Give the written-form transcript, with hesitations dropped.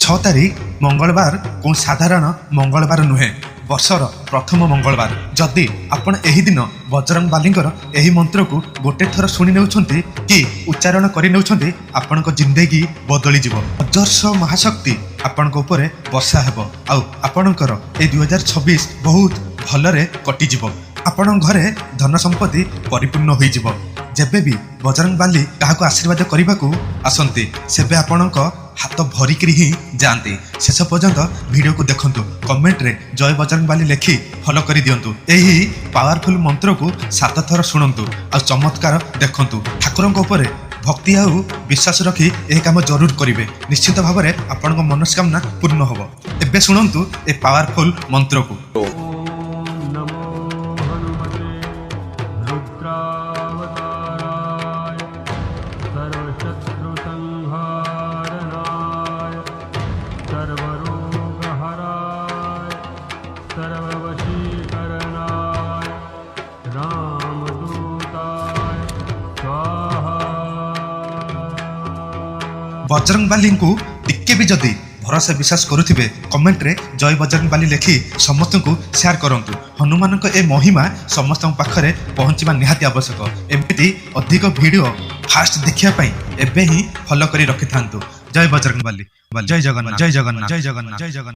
6 ତାରିଖ ମଙ୍ଗଳବାର କୋଉ ସାଧାରଣ ମଙ୍ଗଳବାର ନୁହେଁ, ବର୍ଷର ପ୍ରଥମ ମଙ୍ଗଳବାର। ଯଦି ଆପଣ ଏହି ଦିନ ବଜରଙ୍ଗବାଲିଙ୍କର ଏହି ମନ୍ତ୍ରକୁ ଗୋଟେ ଥର ଶୁଣି ନେଉଛନ୍ତି କି ଉଚ୍ଚାରଣ କରି ନେଉଛନ୍ତି, ଆପଣଙ୍କ ଜିନ୍ଦଗି ବଦଳିଯିବ। ଅଜସ୍ର ମହାଶକ୍ତି ଆପଣଙ୍କ ଉପରେ ବର୍ଷା ହେବ ଆଉ ଆପଣଙ୍କର এই 2026 ବହୁତ ଭଲରେ କଟିଯିବ। ଆପଣଙ୍କ ଘରେ ଧନ ସମ୍ପତ୍ତି ପରିପୂର୍ଣ୍ଣ ହୋଇଯିବ। ଯେବେ ବି ବଜରଙ୍ଗବାଲି କାହାକୁ ଆଶୀର୍ବାଦ କରିବାକୁ ଆସନ୍ତି, ସେବେ ଆପଣଙ୍କ ହାତ ଭରିକିରି ହିଁ ଯାଆନ୍ତି। ଶେଷ ପର୍ଯ୍ୟନ୍ତ ଭିଡ଼ିଓକୁ ଦେଖନ୍ତୁ, କମେଣ୍ଟରେ ଜୟ ବଜରଙ୍ଗବାଲି ଲେଖି ଫଲୋ କରିଦିଅନ୍ତୁ। ଏହି ପାୱାରଫୁଲ ମନ୍ତ୍ରକୁ 7 ଥର ଶୁଣନ୍ତୁ ଆଉ ଚମତ୍କାର ଦେଖନ୍ତୁ। ଠାକୁରଙ୍କ ଉପରେ ଭକ୍ତି ଆଉ ବିଶ୍ୱାସ ରଖି ଏହି କାମ ଜରୁର କରିବେ। ନିଶ୍ଚିତ ଭାବରେ ଆପଣଙ୍କ ମନସ୍କାମନା ପୂର୍ଣ୍ଣ ହେବ। ଏବେ ଶୁଣନ୍ତୁ ଏ ପାୱାରଫୁଲ ମନ୍ତ୍ରକୁ। ବଜରଙ୍ଗବାଲିଙ୍କୁ ଟିକେ ବି ଯଦି ଭରସା ବିଶ୍ୱାସ କରୁଥିବେ, କମେଣ୍ଟରେ ଜୟ ବଜରଙ୍ଗବାଲି ଲେଖି ସମସ୍ତଙ୍କୁ ସେୟାର କରନ୍ତୁ। ହନୁମାନଙ୍କ ଏ ମହିମା ସମସ୍ତଙ୍କ ପାଖରେ ପହଞ୍ଚିବା ନିହାତି ଆବଶ୍ୟକ। ଏମିତି ଅଧିକ ଭିଡ଼ିଓ ଫାଷ୍ଟ ଦେଖିବା ପାଇଁ ଏବେ ହିଁ ଫଲୋ କରି ରଖିଥାନ୍ତୁ। ଜୟ ବଜରଙ୍ଗବାଲି, ଜୟ ଜଗନ୍ନାଥ, ଜୟ ଜଗନ୍ନାଥ, ଜୟ ଜଗନ୍ନାଥ, ଜୟ ଜଗନ୍ନାଥ।